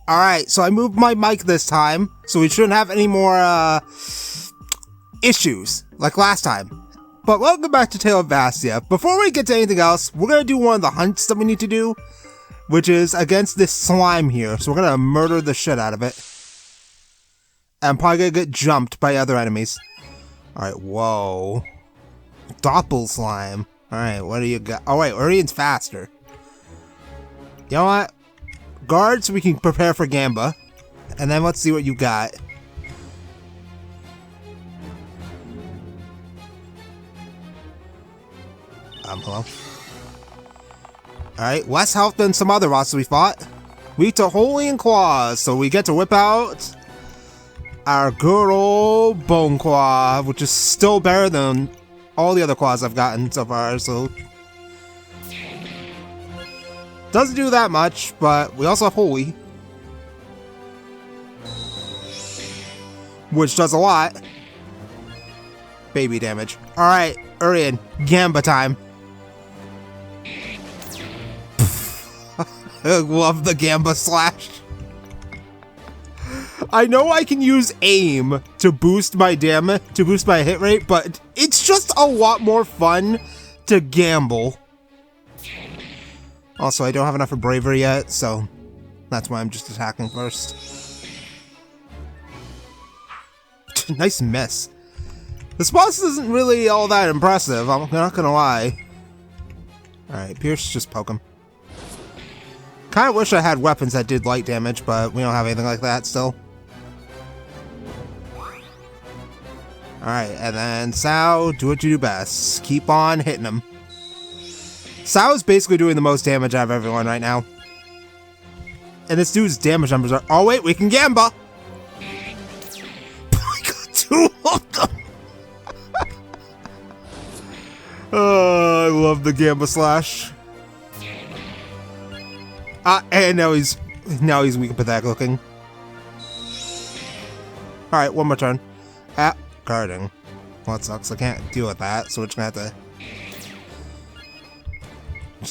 Alright, so I moved my mic this time, so we shouldn't have any more, issues, like last time. But welcome back to Tale of Vassya. Before we get to anything else, we're gonna do one of the hunts that we need to do, which is against this slime here, so we're gonna murder the shit out of it. And I'm probably gonna get jumped by other enemies. Alright, whoa. Doppel slime. Alright, what do you got? Oh wait, Urian's faster. You know what? Guard so we can prepare for Gamba. And then let's see what you got. Hello? Alright, less health than some other bosses we fought. Weak to Holy and Claws, so we get to whip out our good old Bone Claw, which is still better than all the other claws I've gotten so far, so... Doesn't do that much, but we also have Holy. Which does a lot. Baby damage. Alright, Urian, Gamba time. I love the Gamba slash. I know I can use aim to boost my damage, to boost my hit rate, but it's just a lot more fun to gamble. Also, I don't have enough for bravery yet, so that's why I'm just attacking first. Nice miss. This boss isn't really all that impressive, I'm not gonna lie. Alright, Pierce, just poke him. Kinda wish I had weapons that did light damage, but we don't have anything like that still. Alright, and then Sao, do what you do best. Keep on hitting him. Sao is basically doing the most damage out of everyone right now. And this dude's damage numbers are... Oh wait, we can Gamba! I got two of them! Oh, I love the Gamba slash. And now he's weak and pathetic looking. Alright, one more turn. Guarding. Well, that sucks. I can't deal with that, so we're just gonna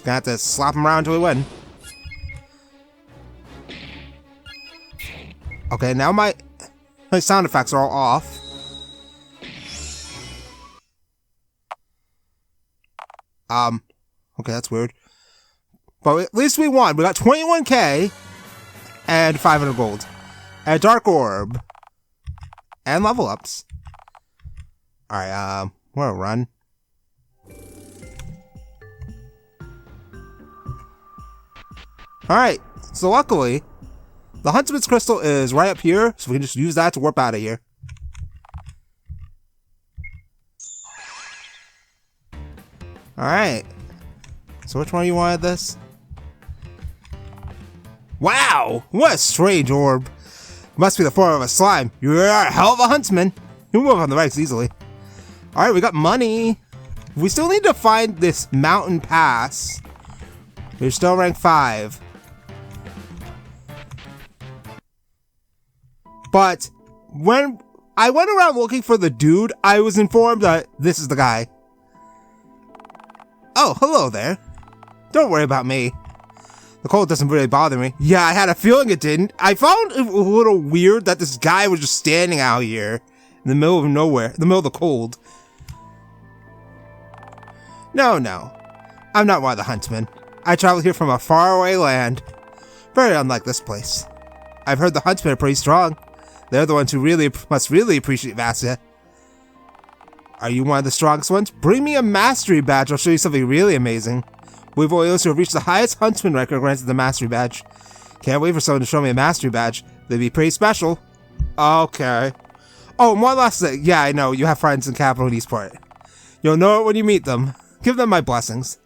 have to slap him around until we win. Okay, now my sound effects are all off. Okay, that's weird. But at least we won. We got 21k and 500 gold. And a dark orb. And level ups. Alright, we're gonna run. Alright, so luckily, the Huntsman's Crystal is right up here, so we can just use that to warp out of here. Alright. So which one do you wanted this? Wow! What a strange orb. Must be the form of a slime. You're a hell of a huntsman. You move on the ranks easily. Alright, we got money. We still need to find this mountain pass. We're still rank 5. But when I went around looking for the dude, I was informed that this is the guy. Oh, hello there. Don't worry about me. The cold doesn't really bother me. Yeah, I had a feeling it didn't. I found it a little weird that this guy was just standing out here in the middle of nowhere, in the middle of the cold. No. I'm not one of the huntsmen. I traveled here from a faraway land. Very unlike this place. I've heard the huntsmen are pretty strong. They're the ones who must really appreciate Vassya. Are you one of the strongest ones? Bring me a mastery badge, I'll show you something really amazing. We've only those who have reached the highest huntsman record granted the mastery badge. Can't wait for someone to show me a mastery badge. They'd be pretty special. Okay. Oh, one last thing. Yeah, I know, you have friends in Capital and Eastport. You'll know it when you meet them. Give them my blessings.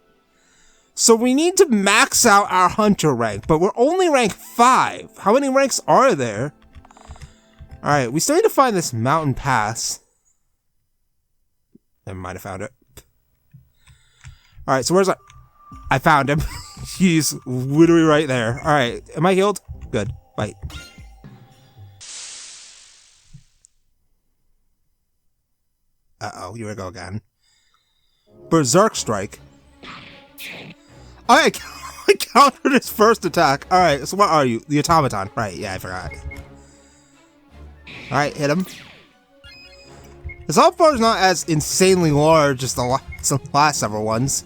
So we need to max out our hunter rank, but we're only rank 5. How many ranks are there? Alright, we still need to find this mountain pass. Never mind, I found it. Alright, so where's our... I found him. He's literally right there. Alright, am I healed? Good. Bye. Uh-oh, here we go again. Berserk Strike. I countered his first attack. Alright, so what are you? The automaton. Right, yeah, I forgot. Alright, hit him. His health bar is not as insanely large as the last several ones.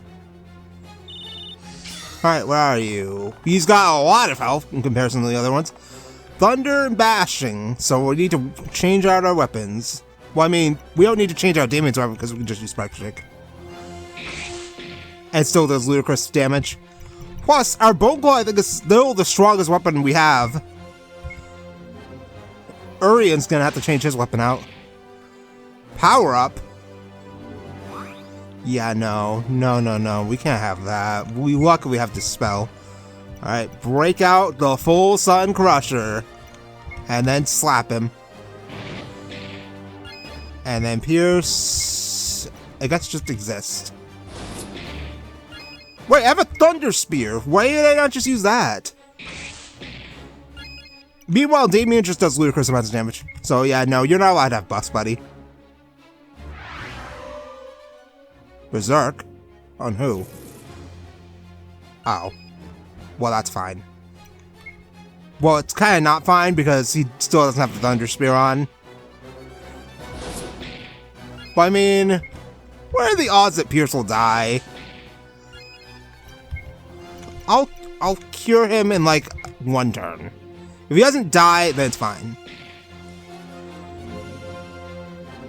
Alright, where are you? He's got a lot of health in comparison to the other ones. Thunder and bashing, so we need to change out our weapons. Well, I mean, we don't need to change out Damien's weapon because we can just use Spike Shake. And still does ludicrous damage. Plus, our Bone Claw, I think, is still the strongest weapon we have. Urian's gonna have to change his weapon out. Power up? Yeah, no. We can't have that. We luckily have Dispel. Alright, break out the full Sun Crusher. And then slap him. And then Pierce... I guess just exist. Wait, I have a Thunder Spear. Why did I not just use that? Meanwhile, Damien just does ludicrous amounts of damage. So yeah, no, you're not allowed to have buffs, buddy. Berserk? On who? Oh. Well, that's fine. Well, it's kind of not fine because he still doesn't have the Thunder Spear on. But I mean, what are the odds that Pierce will die? I'll cure him in like one turn. If he doesn't die, then it's fine.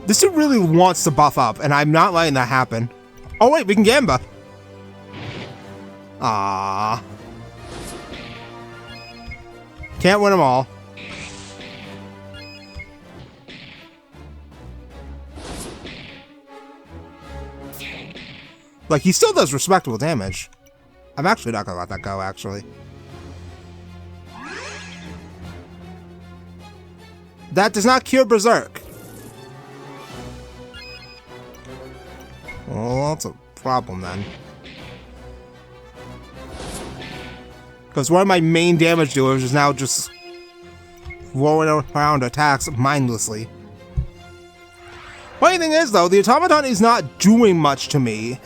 This dude really wants to buff up, and I'm not letting that happen. Oh wait, we can Gamba. Ah. Can't win them all. Like, he still does respectable damage. I'm actually not gonna let that go, actually. That does not cure Berserk. Well, that's a problem then. Because one of my main damage dealers is now just rolling around attacks mindlessly. Funny thing is, though, the automaton is not doing much to me.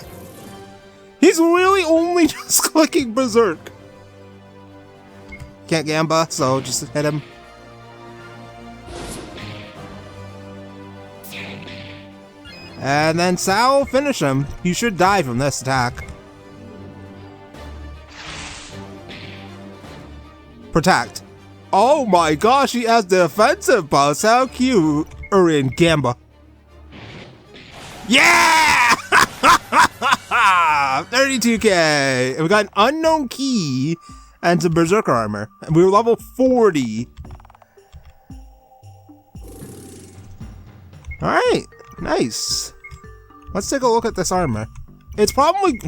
He's really only just clicking Berserk. Can't Gamba, so just hit him. And then Sal will finish him. He should die from this attack. Protect. Oh my gosh, he has defensive buffs. How cute. Urian, Gamba. Yeah! 32k! And we got an unknown key and some Berserker armor. And we were level 40. Alright, nice. Let's take a look at this armor. It's probably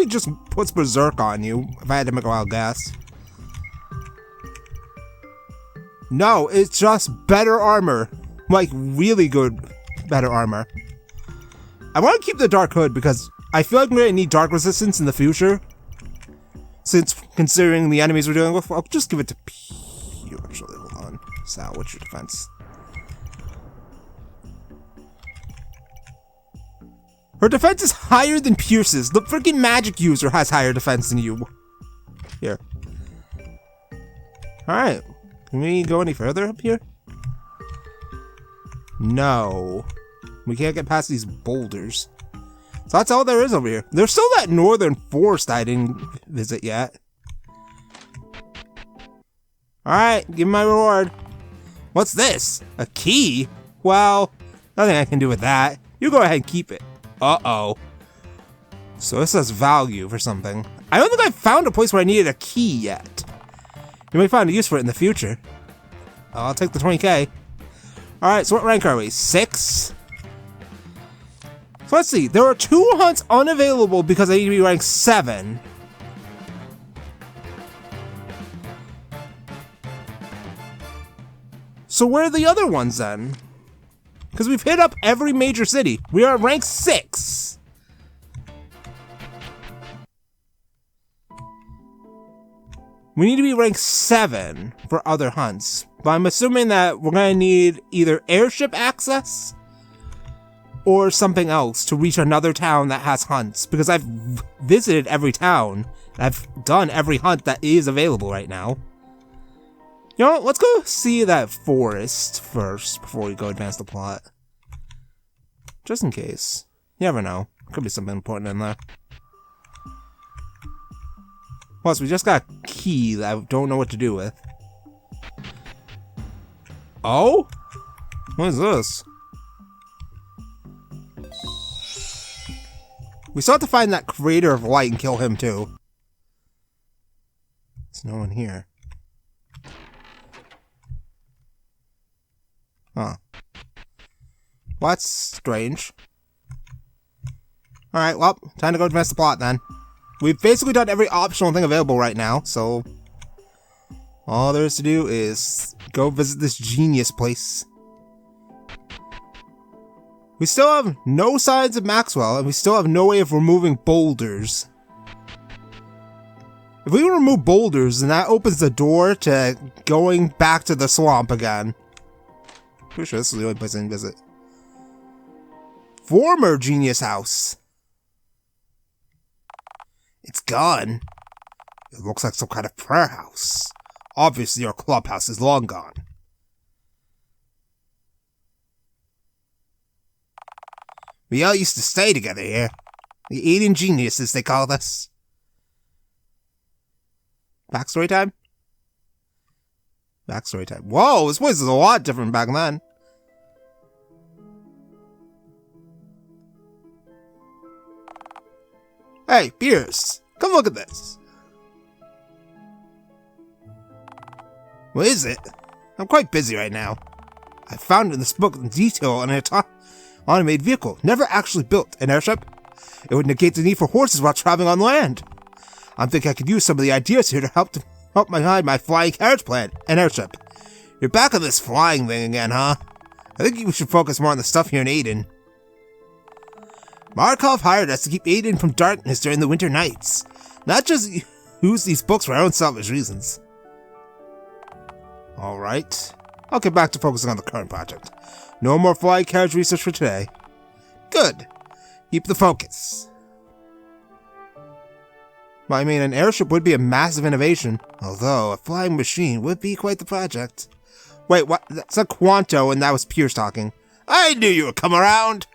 just puts Berserk on you, if I had to make a wild guess. No, it's just better armor. Like, really good better armor. I want to keep the Dark Hood because I feel like we're going to need Dark Resistance in the future. Since, considering the enemies we're dealing with, I'll just give it to Pew. Actually, hold on. Sal, what's your defense? Her defense is higher than Pierce's. The freaking magic user has higher defense than you. Here. Alright. Can we go any further up here? No. We can't get past these boulders. So that's all there is over here. There's still that northern forest I didn't visit yet. Alright, give me my reward. What's this? A key? Well, nothing I can do with that. You go ahead and keep it. Uh-oh. So this has value for something. I don't think I've found a place where I needed a key yet. You may find a use for it in the future. I'll take the 20k. Alright, so what rank are we? 6? So let's see. There are 2 hunts unavailable because I need to be rank 7. So where are the other ones then? Because we've hit up every major city. We are at rank 6. We need to be rank 7 for other hunts. But I'm assuming that we're going to need either airship access or something else to reach another town that has hunts. Because I've visited every town I've done every hunt that is available right now. You know what? Let's go see that forest first before we go advance the plot. Just in case. You never know. Could be something important in there. Plus, we just got a key that I don't know what to do with. Oh? What is this? We still have to find that creator of light and kill him too. There's no one here. Huh. Well, that's strange. Alright, well, time to go advance the plot then. We've basically done every optional thing available right now, so all there is to do is go visit this genius place. We still have no signs of Maxwell, and we still have no way of removing boulders. If we remove boulders, then that opens the door to going back to the swamp again. Pretty sure this is the only place I can visit. Former genius house. It's gone. It looks like some kind of prayer house. Obviously, your clubhouse is long gone. We all used to stay together here. The Aden geniuses, they called us. Backstory time? Backstory time. Whoa, this place is a lot different back then. Hey, Pierce, come look at this. What is it? I'm quite busy right now. I found in this book in detail an automated vehicle, never actually built. An airship? It would negate the need for horses while traveling on land. I'm thinking I could use some of the ideas here to help behind my flying carriage plan. An airship. You're back on this flying thing again, huh? I think we should focus more on the stuff here in Aden. Markov hired us to keep Aden from darkness during the winter nights. Not just use these books for our own selfish reasons. Alright. I'll get back to focusing on the current project. No more flying carriage research for today. Good. Keep the focus. Well, I mean, an airship would be a massive innovation. Although, a flying machine would be quite the project. Wait, what? That's a Quanto, and that was Pierce talking. I knew you would come around!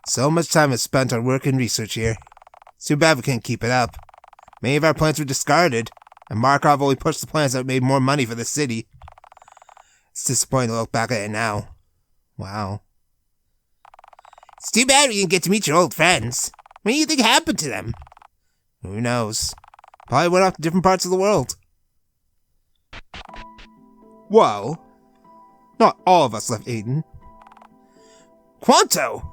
So much time is spent on work and research here. It's too bad we can't keep it up. Many of our plans were discarded, and Markov only pushed the plans that made more money for the city. It's disappointing to look back at it now. Wow. It's too bad we didn't get to meet your old friends. What do you think happened to them? Who knows? Probably went off to different parts of the world. Well, not all of us left Aden. Quanto!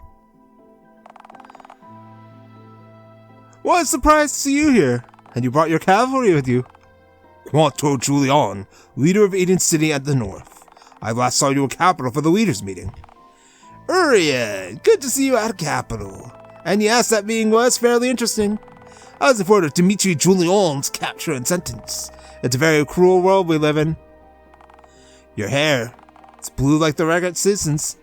What a surprise to see you here. And you brought your cavalry with you. Quanto Julian, leader of Aden City at the north. I last saw you at Capital for the leaders' meeting. Urian, good to see you at Capital. And yes, that meeting was fairly interesting. I was informed of Dmitri Julian's capture and sentence. It's a very cruel world we live in. Your hair, it's blue like the regular citizens.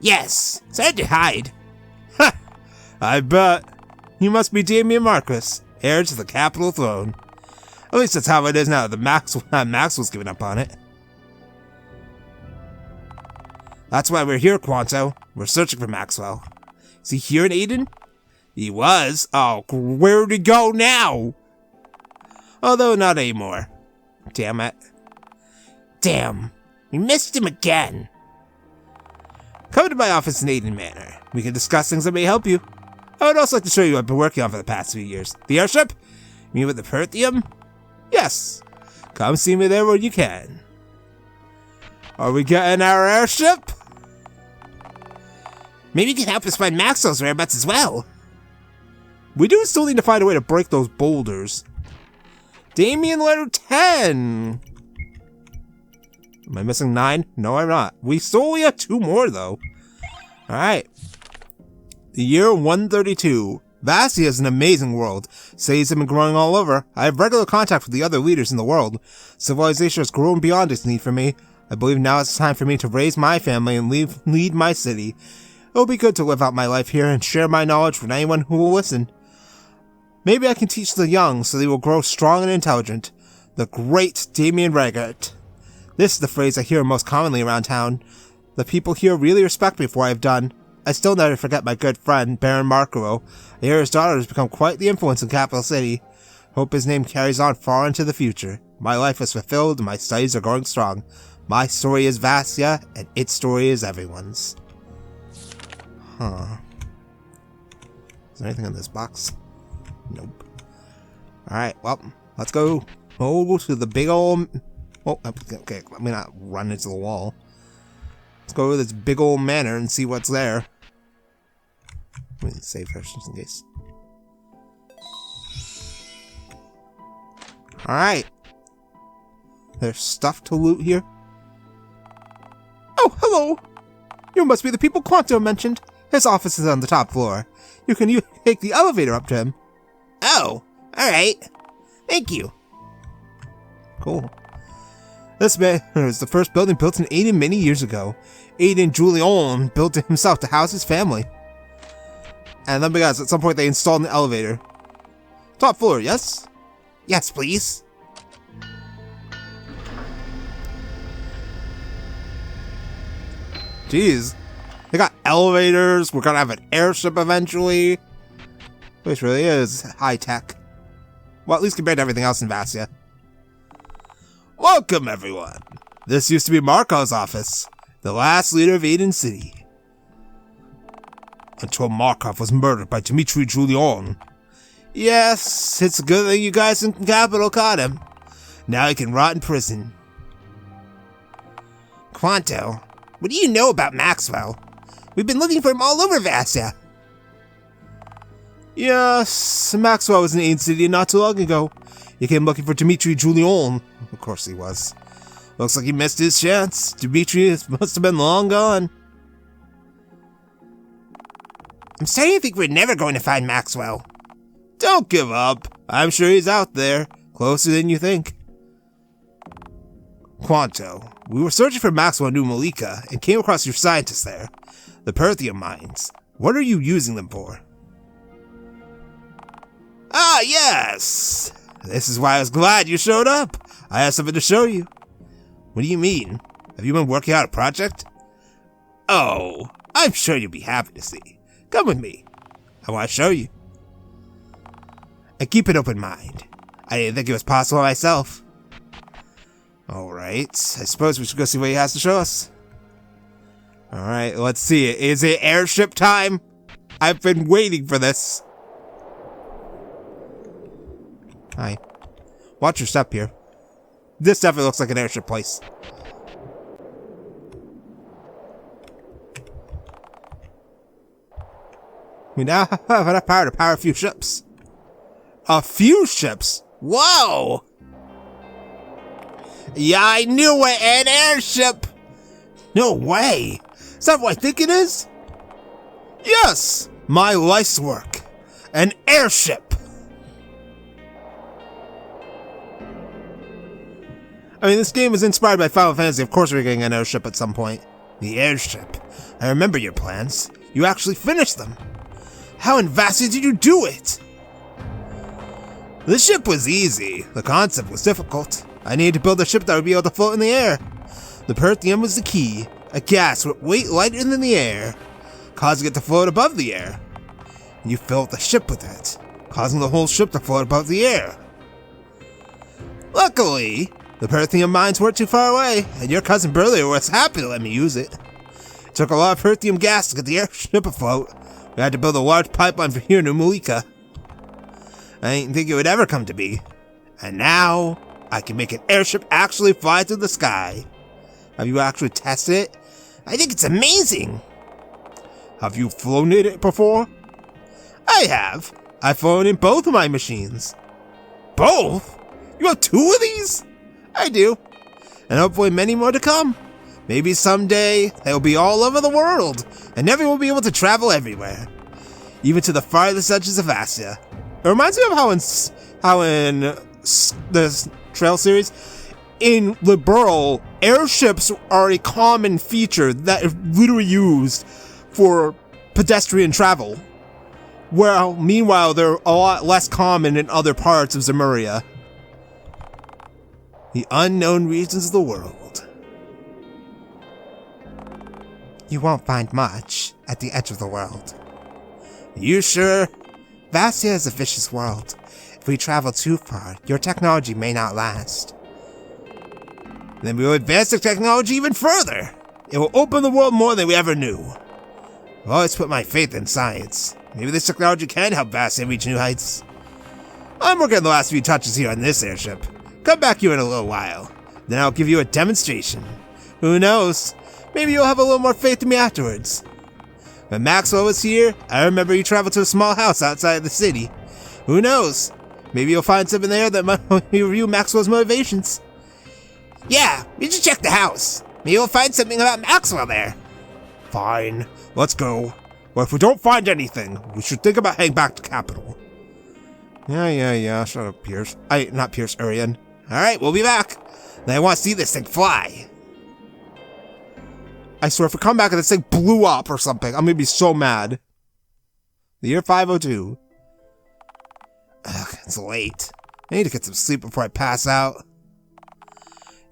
Yes, it's hard to hide. Ha! I bet. You must be Damian Marcus, heir to the Capital throne. At least that's how it is now that Maxwell's given up on it. That's why we're here, Quanto. We're searching for Maxwell. Is he here in Aden? He was. Oh, where'd he go now? Although not anymore. Damn it. Damn. We missed him again. Come to my office in Aden Manor. We can discuss things that may help you. I would also like to show you what I've been working on for the past few years. The airship? You mean with the Perthium? Yes. Come see me there when you can. Are we getting our airship? Maybe you can help us find Maxwell's whereabouts as well. We do still need to find a way to break those boulders. Damien letter 10. Am I missing 9? No, I'm not. We still only have 2 more, though. Alright. The year 132. Vassya is an amazing world. Cities have been growing all over. I have regular contact with the other leaders in the world. Civilization has grown beyond its need for me. I believe now it's time for me to raise my family and lead my city. It'll be good to live out my life here and share my knowledge with anyone who will listen. Maybe I can teach the young so they will grow strong and intelligent. The great Damien Reggert. This is the phrase I hear most commonly around town. The people here really respect me for what I've done. I still never forget my good friend, Baron Markero. I hear his daughter has become quite the influence in Capital City. Hope his name carries on far into the future. My life is fulfilled and my studies are growing strong. My story is Vassya, and its story is everyone's. Huh. Is there anything in this box? Nope. Alright, well, let's go over to the big old... Oh, okay, let me not run into the wall. Let's go to this big old manor and see what's there. Let me save first, just in case. Alright. There's stuff to loot here. Oh, hello! You must be the people Quanto mentioned. His office is on the top floor. You can take the elevator up to him. Oh, alright. Thank you. Cool. This man was the first building built in Aden many years ago. Aden Julian built it himself to house his family. And then because at some point they installed an elevator. Top floor, yes? Yes, please. Jeez. They got elevators. We're gonna have an airship eventually. Which really is high tech. Well, at least compared to everything else in Vassya. Welcome, everyone. This used to be Markov's office, the last leader of Aden City. Until Markov was murdered by Dmitri Julian. Yes, it's a good thing you guys in the capital caught him. Now he can rot in prison. Quanto, what do you know about Maxwell? We've been looking for him all over Vassya. Yes, Maxwell was in Aden City not too long ago. He came looking for Dmitri Julian. Of course he was. Looks like he missed his chance. Dmitri must have been long gone. I'm starting to think we're never going to find Maxwell. Don't give up. I'm sure he's out there, closer than you think. Quanto, we were searching for Maxwell in New Malika and came across your scientists there. The Perthium mines. What are you using them for? Ah, yes! This is why I was glad you showed up. I have something to show you. What do you mean? Have you been working out a project? Oh, I'm sure you'll be happy to see. Come with me. I want to show you. And keep an open mind. I didn't think it was possible myself. Alright, I suppose we should go see what he has to show us. Alright, let's see it. Is it airship time? I've been waiting for this. Hi. Watch your step here. This definitely looks like an airship place. We now have enough power to power a few ships. A few ships? Whoa! Yeah, I knew it! An airship! No way! Is that what I think it is? Yes! My life's work. An airship! I mean, this game is inspired by Final Fantasy. Of course we're getting an airship at some point. The airship. I remember your plans. You actually finished them. How in Vassya did you do it? The ship was easy. The concept was difficult. I needed to build a ship that would be able to float in the air. The Perthium was the key. A gas with weight lighter than the air, causing it to float above the air. You filled the ship with it, causing the whole ship to float above the air. Luckily, the Perthium mines weren't too far away, and your cousin Burley was happy to let me use it. It took a lot of Perthium gas to get the airship afloat. We had to build a large pipeline from here to Malika. I didn't think it would ever come to be. And now, I can make an airship actually fly through the sky. Have you actually tested it? I think it's amazing. Have you flown in it before? I have. I've flown in both of my machines. Both? You have two of these? I do. And hopefully many more to come. Maybe someday they'll be all over the world, and everyone will be able to travel everywhere, even to the farthest edges of Vassya. It reminds me of how in the Trail series, in Liberl, airships are a common feature that is literally used for pedestrian travel. Well, meanwhile, they're a lot less common in other parts of Zemuria. The unknown regions of the world. You won't find much at the edge of the world. You sure? Vassya is a vicious world. If we travel too far, your technology may not last. Then we will advance the technology even further. It will open the world more than we ever knew. I've always put my faith in science. Maybe this technology can help Vassya reach new heights. I'm working on the last few touches here on this airship. Come back here in a little while. Then I'll give you a demonstration. Who knows? Maybe you'll have a little more faith in me afterwards. When Maxwell was here, I remember he traveled to a small house outside of the city. Who knows? Maybe you'll find something there that might review Maxwell's motivations. Yeah, we should check the house. Maybe we'll find something about Maxwell there. Fine, let's go. Well, if we don't find anything, we should think about heading back to Capital. Yeah. Shut up, Pierce. Not Pierce, Urian. Alright, we'll be back. Then I want to see this thing fly. I swear, if we come back and this thing blew up or something, I'm gonna be so mad. The year 502. Ugh, it's late. I need to get some sleep before I pass out.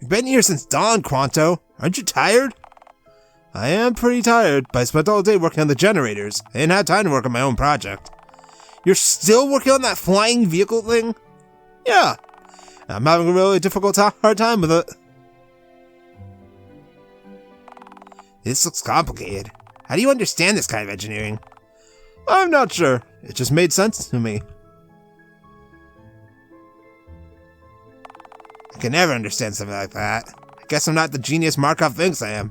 You've been here since dawn, Quanto. Aren't you tired? I am pretty tired, but I spent all day working on the generators. I didn't have time to work on my own project. You're still working on that flying vehicle thing? Yeah. I'm having a really hard time with it. This looks complicated. How do you understand this kind of engineering? I'm not sure. It just made sense to me. I can never understand something like that. I guess I'm not the genius Markov thinks I am.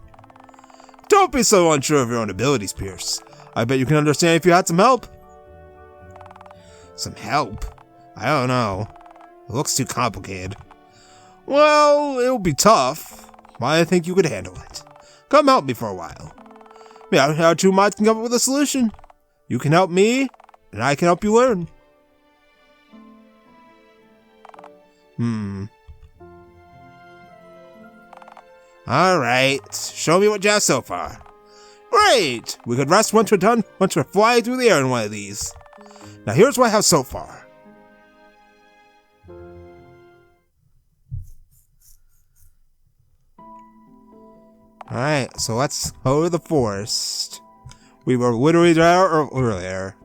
Don't be so unsure of your own abilities, Pierce. I bet you can understand if you had some help. Some help? I don't know. It looks too complicated. Well, it'll be tough, but I think you could handle it. Come help me for a while. Yeah, our two minds can come up with a solution. You can help me, and I can help you learn. Alright, show me what you have so far. Great! We could rest once we're done, once we're flying through the air in one of these. Now here's what I have so far. Alright, so let's go to the forest. We were literally there earlier.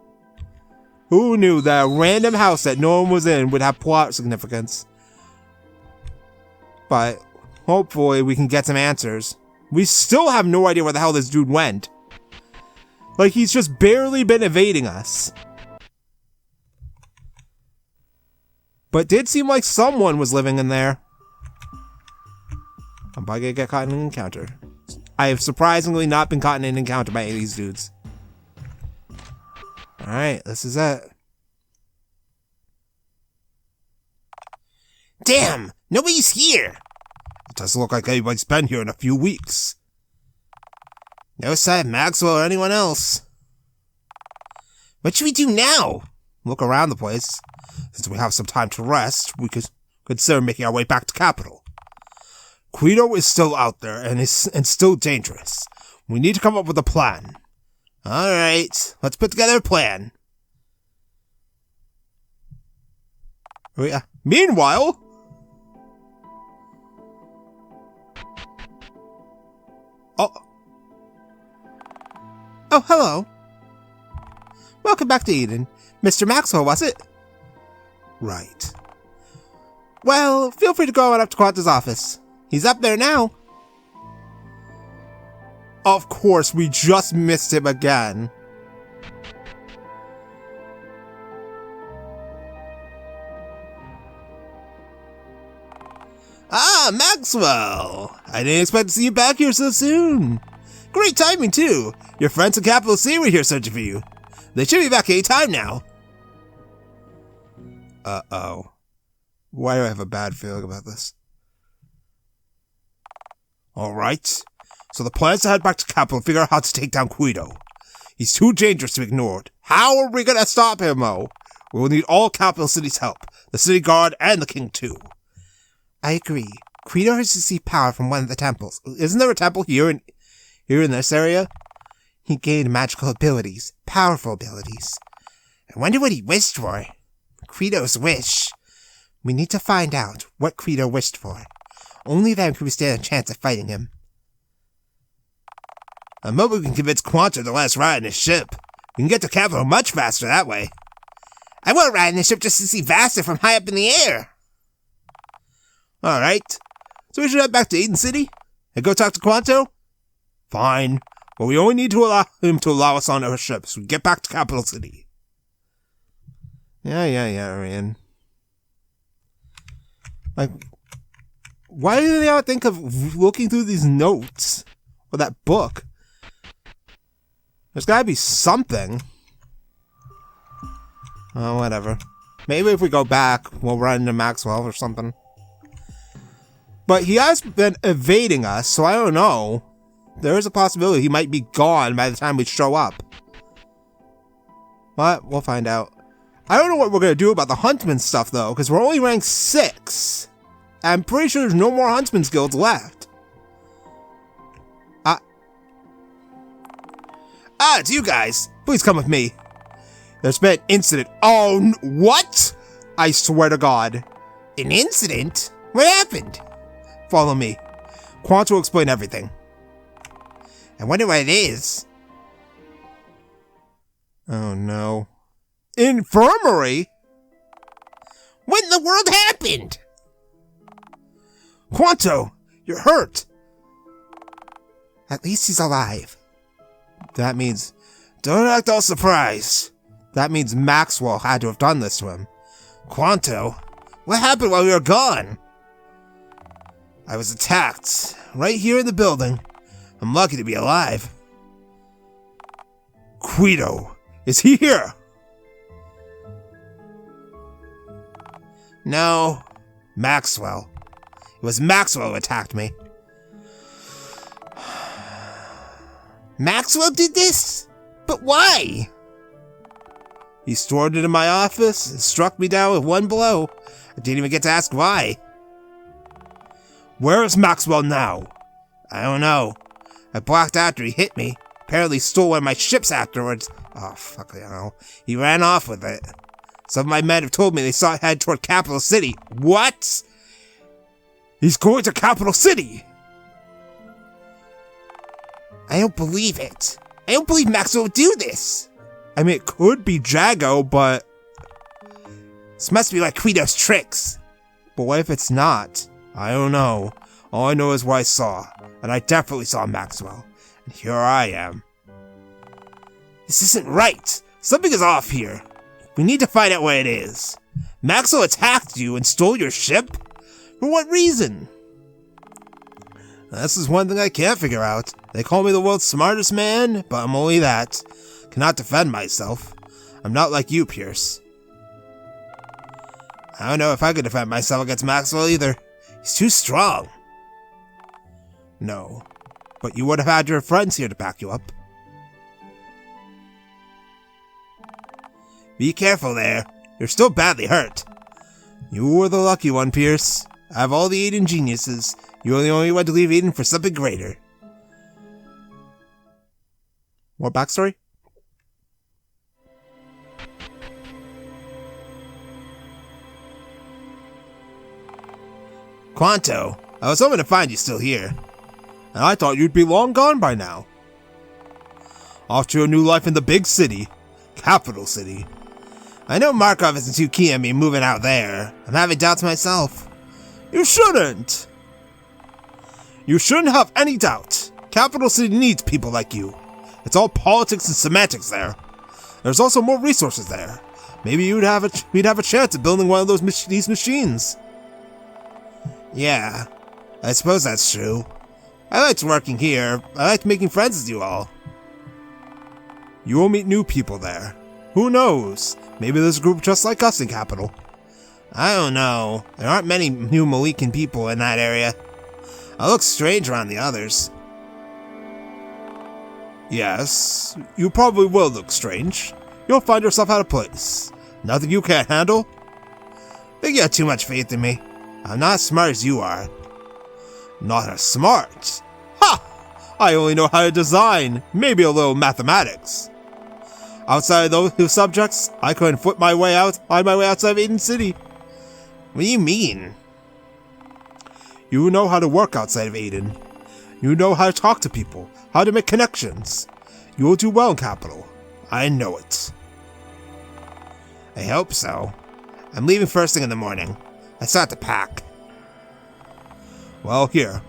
Who knew that a random house that no one was in would have plot significance? But hopefully we can get some answers. We still have no idea where the hell this dude went. Like, he's just barely been evading us. But it did seem like someone was living in there. I'm probably gonna get caught in an encounter. I have surprisingly not been caught in an encounter by any of these dudes. Alright, this is it. Damn! Nobody's here! It doesn't look like anybody's been here in a few weeks. No sign of Maxwell or anyone else. What should we do now? Look around the place. Since we have some time to rest, we could consider making our way back to Capital. Guido is still out there and still dangerous. We need to come up with a plan. Alright, let's put together a plan. Meanwhile... Oh, hello. Welcome back to Eden. Mr. Maxwell, was it? Right. Well, feel free to go on up to Quanta's office. He's up there now. Of course, we just missed him again. Ah, Maxwell! I didn't expect to see you back here so soon. Great timing, too. Your friends at Capital City were here searching for you. They should be back any time now. Uh-oh. Why do I have a bad feeling about this? Alright. So the plan is to head back to Capital and figure out how to take down Guido. He's too dangerous to be ignored. How are we gonna stop him, though? We will need all Capital City's help. The City Guard and the King, too. I agree. Guido has received power from one of the temples. Isn't there a temple here in this area? He gained magical abilities, powerful abilities. I wonder what he wished for. Credo's wish. We need to find out what Credo wished for. Only then can we stand a chance of fighting him. I'm hoping we can convince Quanto to let us ride in his ship. We can get to capital much faster that way. I want to ride in the ship just to see Vassya from high up in the air. Alright. So we should head back to Aden City and go talk to Quanto? Fine. But we only need to allow him to allow us on our ship so we get back to Capital City. Yeah, Ryan. Like, why do they not think of looking through these notes? Or that book? There's gotta be something. Oh, whatever. Maybe if we go back, we'll run into Maxwell or something. But he has been evading us, so I don't know. There is a possibility he might be gone by the time we show up. But we'll find out. I don't know what we're going to do about the Huntsman stuff, though, because we're only ranked 6. I'm pretty sure there's no more Huntsman's guilds left. It's you guys. Please come with me. There's been an incident. Oh, what? I swear to God. An incident? What happened? Follow me. Quanto will explain everything. I wonder what it is. Oh, no. Infirmary? What in the world happened? Quanto, you're hurt. At least he's alive. That means... Don't act all surprised. That means Maxwell had to have done this to him. Quanto, what happened while we were gone? I was attacked, right here in the building. I'm lucky to be alive. Guido, is he here? No, Maxwell. It was Maxwell who attacked me. Maxwell did this? But why? He stormed into my office and struck me down with one blow. I didn't even get to ask why. Where is Maxwell now? I don't know. I blocked after he hit me. Apparently stole one of my ships afterwards. Oh, fuck, I don't know. He ran off with it. Some of my men have told me they saw it head toward Capital City. What? He's going to Capital City! I don't believe it. I don't believe Maxwell would do this. I mean, it could be Jago, but... This must be like Guido's tricks. But what if it's not? I don't know. All I know is what I saw. And I definitely saw Maxwell. And here I am. This isn't right. Something is off here. We need to find out what it is. Maxwell attacked you and stole your ship? For what reason? This is one thing I can't figure out. They call me the world's smartest man, but I'm only that. Cannot defend myself. I'm not like you, Pierce. I don't know if I could defend myself against Maxwell either. He's too strong. No, but you would have had your friends here to back you up. Be careful there. You're still badly hurt. You were the lucky one, Pierce. I have all the Aden geniuses. You're the only one to leave Aden for something greater. More backstory? Quanto, I was hoping to find you still here. And I thought you'd be long gone by now. Off to a new life in the big city. Capital City. I know Markov isn't too keen on me moving out there. I'm having doubts myself. You shouldn't! You shouldn't have any doubt. Capital City needs people like you. It's all politics and semantics there. There's also more resources there. Maybe we'd have a chance at building one of these machines. Yeah, I suppose that's true. I liked working here. I liked making friends with you all. You will meet new people there. Who knows? Maybe there's a group just like us in Capital. I don't know. There aren't many new Malikan people in that area. I look strange around the others. Yes, you probably will look strange. You'll find yourself out of place. Nothing you can't handle? I think you have too much faith in me. I'm not as smart as you are. Not as smart? Ha! I only know how to design, maybe a little mathematics. Outside of those two subjects, I couldn't find my way outside of Aden City. What do you mean? You know how to work outside of Aden. You know how to talk to people, how to make connections. You will do well in capital. I know it. I hope so. I'm leaving first thing in the morning. I still have to pack. Well, here.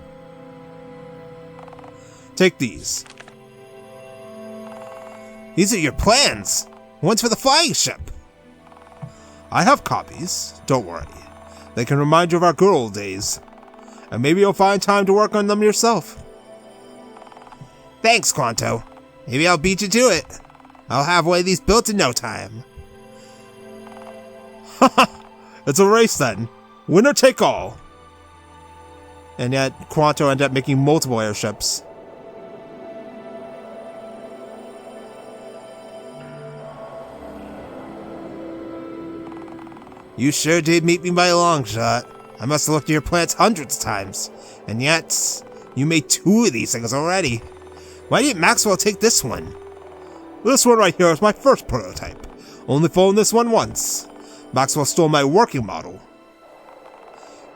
Take these. These are your plans. One's for the flying ship. I have copies. Don't worry. They can remind you of our good old days. And maybe you'll find time to work on them yourself. Thanks, Quanto. Maybe I'll beat you to it. I'll have one of these built in no time. Haha! It's a race then. Winner take all. And yet, Quanto ended up making multiple airships. You sure did meet me by a long shot. I must have looked at your plans hundreds of times. And yet, you made 2 of these things already. Why didn't Maxwell take this one? This one right here is my first prototype. Only flown this one once. Maxwell stole my working model.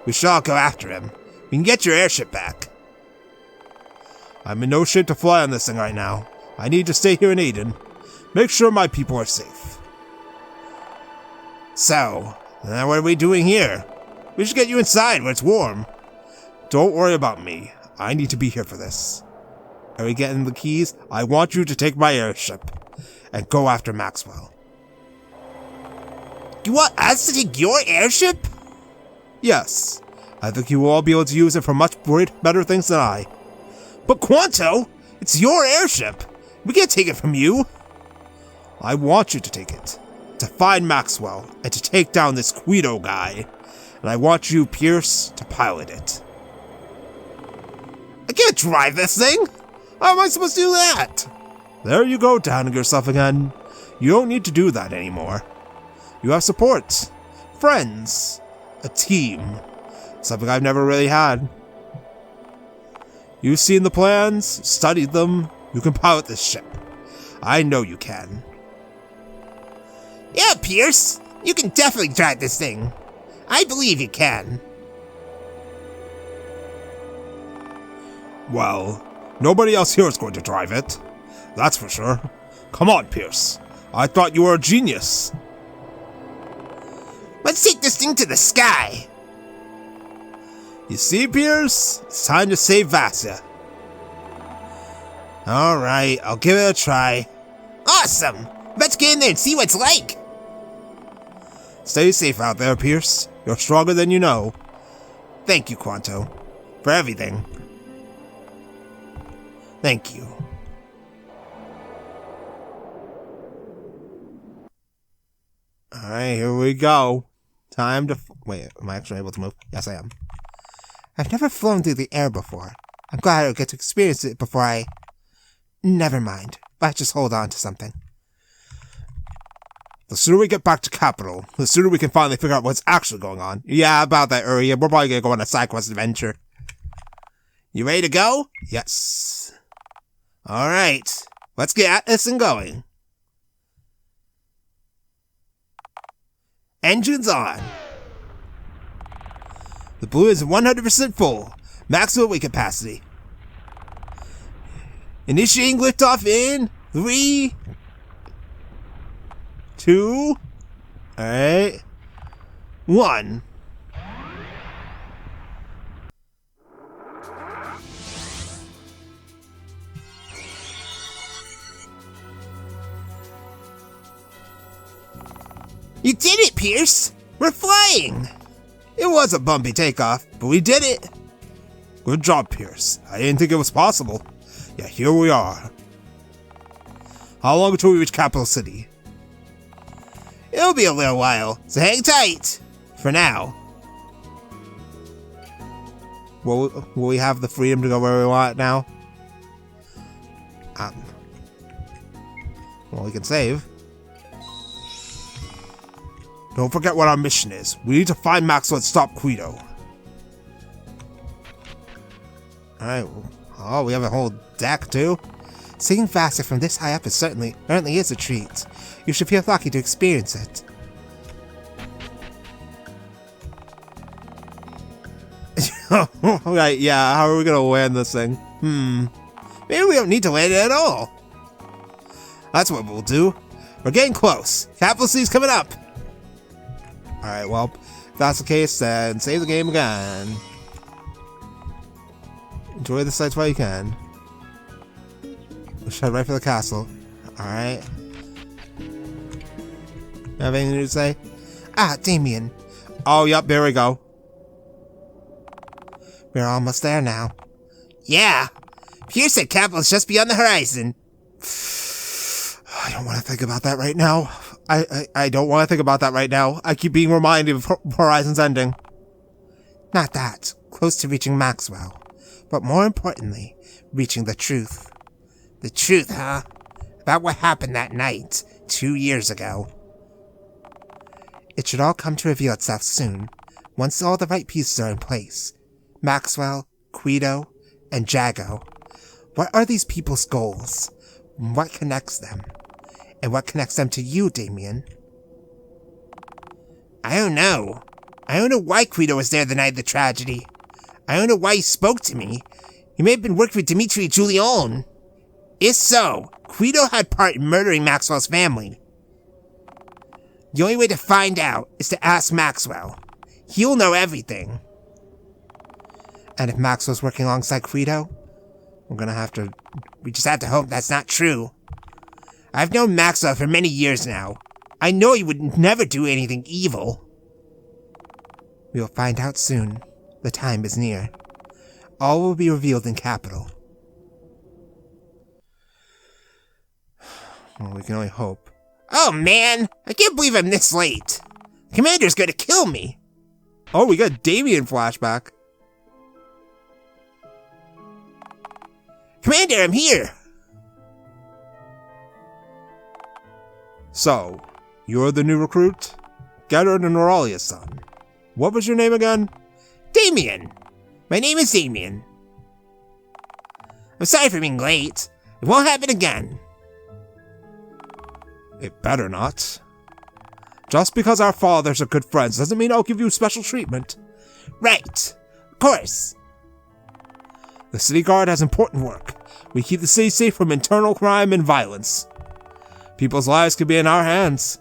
We shall go after him. We can get your airship back. I'm in no shape to fly on this thing right now. I need to stay here in Aden. Make sure my people are safe. So, what are we doing here? We should get you inside where it's warm. Don't worry about me. I need to be here for this. Are we getting the keys? I want you to take my airship and go after Maxwell. You want us to take your airship? Yes. I think you will all be able to use it for much better things than I. But Quanto, it's your airship. We can't take it from you. I want you to take it. To find Maxwell and to take down this Guido guy. And I want you, Pierce, to pilot it. I can't drive this thing! How am I supposed to do that? There you go, downing yourself again. You don't need to do that anymore. You have support, friends, a team. Something I've never really had. You've seen the plans, studied them. You can pilot this ship. I know you can. Yeah, Pierce! You can definitely drive this thing. I believe you can. Well, nobody else here is going to drive it. That's for sure. Come on, Pierce. I thought you were a genius. Let's take this thing to the sky. You see, Pierce? It's time to save Vassya. Alright, I'll give it a try. Awesome! Let's get in there and see what it's like. Stay safe out there, Pierce. You're stronger than you know. Thank you, Quanto, for everything. Thank you. Alright, here we go. Time to... Wait, am I actually able to move? Yes, I am. I've never flown through the air before. I'm glad I'll get to experience it before I... Never mind. Let's just hold on to something. The sooner we get back to capital, the sooner we can finally figure out what's actually going on. Yeah, about that area. We're probably gonna go on a side quest adventure. You ready to go? Yes. Alright. Let's get at this and going. Engines on. The balloon is 100% full. Maximum weight capacity. Initiating liftoff in 3, 2, alright, 1. You did it, Pierce! We're flying! It was a bumpy takeoff, but we did it! Good job, Pierce. I didn't think it was possible. Yeah, here we are. How long until we reach Capital City? It'll be a little while, so hang tight! For now. Will we have the freedom to go where we want now? Well, we can save. Don't forget what our mission is. We need to find Maxwell and stop Guido. Alright, well, Oh, we have a whole deck, too? Seeing Vassya from this high up is certainly is a treat. You should feel lucky to experience it. Right, yeah, how are we gonna land this thing? Maybe we don't need to land it at all. That's what we'll do. We're getting close. Capital City's coming up. Alright, well, if that's the case, then save the game again. Enjoy the sights while you can. Let's head right for the castle. Alright. You have anything to say? Ah, Damien. Oh, yep, there we go. We're almost there now. Yeah. Pierce said capital's just beyond the horizon. I don't want to think about that right now. I don't want to think about that right now. I keep being reminded of Horizon's ending. Not that. Close to reaching Maxwell. But more importantly, reaching the truth. The truth, huh? About what happened that night, 2 years ago. It should all come to reveal itself soon, once all the right pieces are in place. Maxwell, Guido, and Jago. What are these people's goals? What connects them? And what connects them to you, Damien? I don't know. I don't know why Guido was there the night of the tragedy. I don't know why he spoke to me. He may have been working with Dimitri Julian. If so, Guido had part in murdering Maxwell's family. The only way to find out is to ask Maxwell. He'll know everything. And if Maxwell's working alongside Guido, we just have to hope that's not true. I've known Maxwell for many years now. I know he would never do anything evil. We'll find out soon. The time is near. All will be revealed in Capital. Well, we can only hope. Oh man! I can't believe I'm this late. The commander's gonna kill me. Oh, we got Damien flashback. Commander, I'm here! So, you're the new recruit? Gerard and Aurelia's son. What was your name again? Damien! My name is Damien. I'm sorry for being late. It won't happen again. It better not. Just because our fathers are good friends doesn't mean I'll give you special treatment. Right. Of course. The city guard has important work. We keep the city safe from internal crime and violence. People's lives could be in our hands.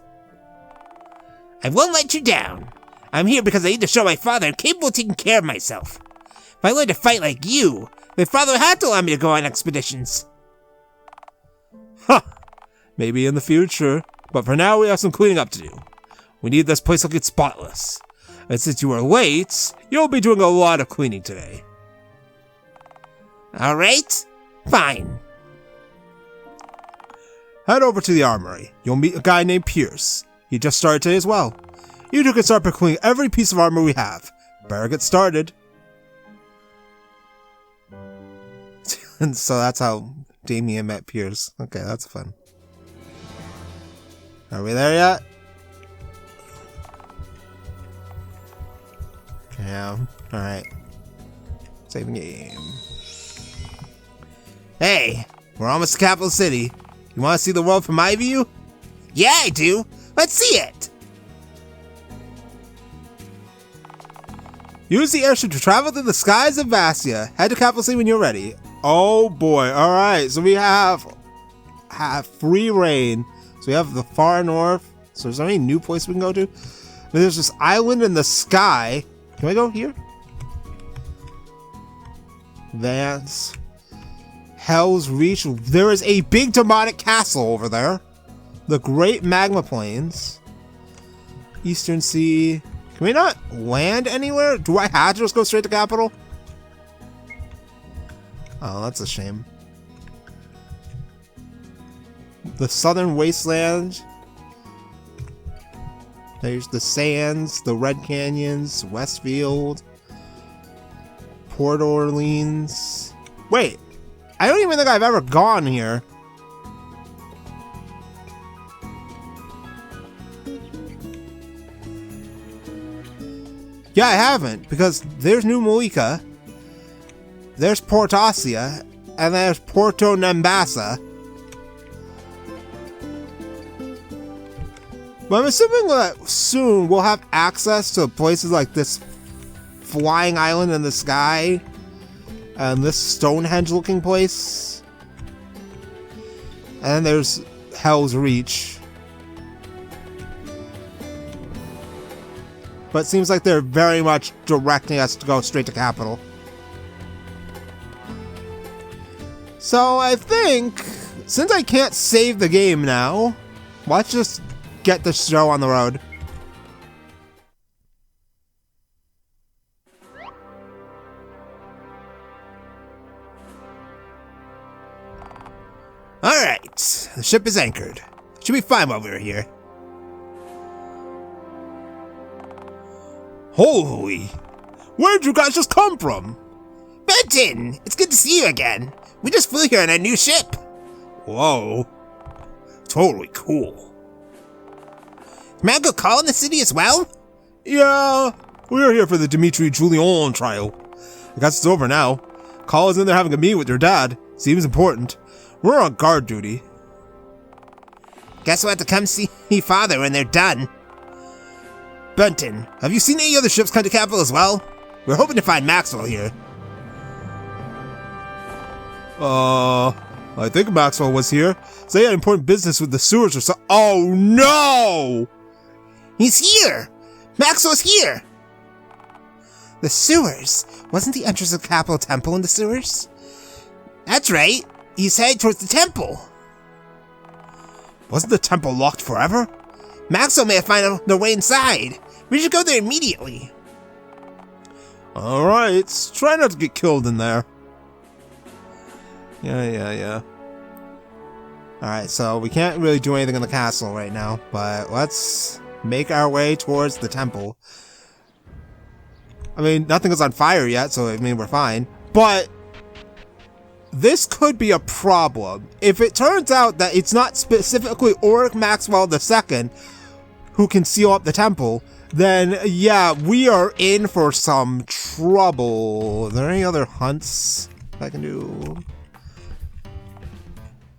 I won't let you down. I'm here because I need to show my father I'm capable of taking care of myself. If I learned to fight like you, my father would have to allow me to go on expeditions. Huh. Maybe in the future, but for now we have some cleaning up to do. We need this place looking spotless. And since you are late, you'll be doing a lot of cleaning today. Alright, fine. Head over to the armory. You'll meet a guy named Pierce. He just started today as well. You two can start by cleaning every piece of armor we have. Better get started. And so that's how Damien met Pierce. Okay, that's fun. Are we there yet? Yeah, alright. Saving game. Hey, we're almost to Capital City. You want to see the world from my view? Yeah, I do. Let's see it. Use the airship to travel through the skies of Vassya. Head to Capital City when you're ready. Oh boy, alright. So we have free reign. So we have the far north. So is there any new place we can go to? There's this island in the sky. Can I go here? Vance. Hell's Reach. There is a big demonic castle over there. The Great Magma Plains. Eastern Sea. Can we not land anywhere? Do I have to just go straight to Capital? Oh, that's a shame. The Southern Wasteland. There's the Sands, the Red Canyons, Westfield, Port Orleans. Wait, I don't even think I've ever gone here. Yeah, I haven't, because there's New Malika, there's Port Ossia, and there's Porto Nambasa. But I'm assuming that soon we'll have access to places like this flying island in the sky and this Stonehenge-looking place. And then there's Hell's Reach. But it seems like they're very much directing us to go straight to Capital. So I think, since I can't save the game now, let's just get the show on the road. Alright, the ship is anchored. Should be fine while we're here. Holy! Where'd you guys just come from? Benton! It's good to see you again. We just flew here on a new ship. Whoa. Totally cool. Mango Call in the city as well? Yeah, we're here for the Dimitri Julian trial. I guess it's over now. Call is in there having a meeting with your dad. Seems important. We're on guard duty. Guess we'll have to come see father when they're done. Benton, have you seen any other ships come to Capital as well? We're hoping to find Maxwell here. I think Maxwell was here. So he had important business with the sewers or so. Oh no! He's here! Maxwell's here! The sewers? Wasn't the entrance of Capital Temple in the sewers? That's right. He's headed towards the temple. Wasn't the temple locked forever? Maxwell may have found the way inside. We should go there immediately. Alright, try not to get killed in there. Yeah. Alright, so we can't really do anything in the castle right now, but let's make our way towards the temple. I mean, nothing is on fire yet, so I mean, we're fine. But this could be a problem. If it turns out that it's not specifically Ulrich Maxwell II who can seal up the temple, then yeah, we are in for some trouble. Are there any other hunts I can do?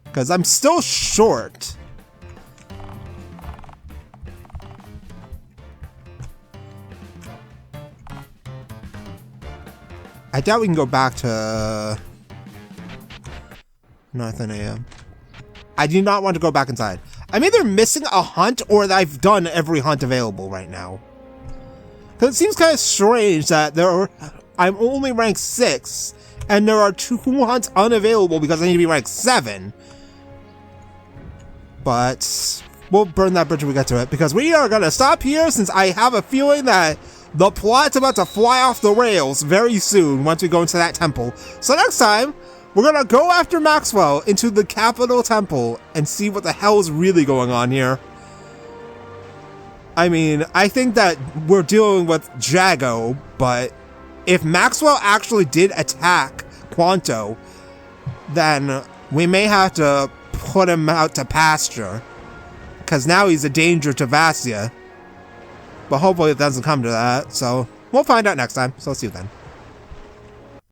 Because I'm still short. I doubt we can go back to Northern AM. I do not want to go back inside. I'm either missing a hunt or that I've done every hunt available right now. Because it seems kind of strange that I'm only ranked 6 and there are 2 hunts unavailable because I need to be ranked 7. But we'll burn that bridge when we get to it, because we are going to stop here since I have a feeling that the plot's about to fly off the rails very soon once we go into that temple. So next time, we're going to go after Maxwell into the Capital Temple and see what the hell is really going on here. I mean, I think that we're dealing with Jago, but if Maxwell actually did attack Quanto, then we may have to put him out to pasture, because now he's a danger to Vassya. But hopefully it doesn't come to that, so we'll find out next time, so see you then.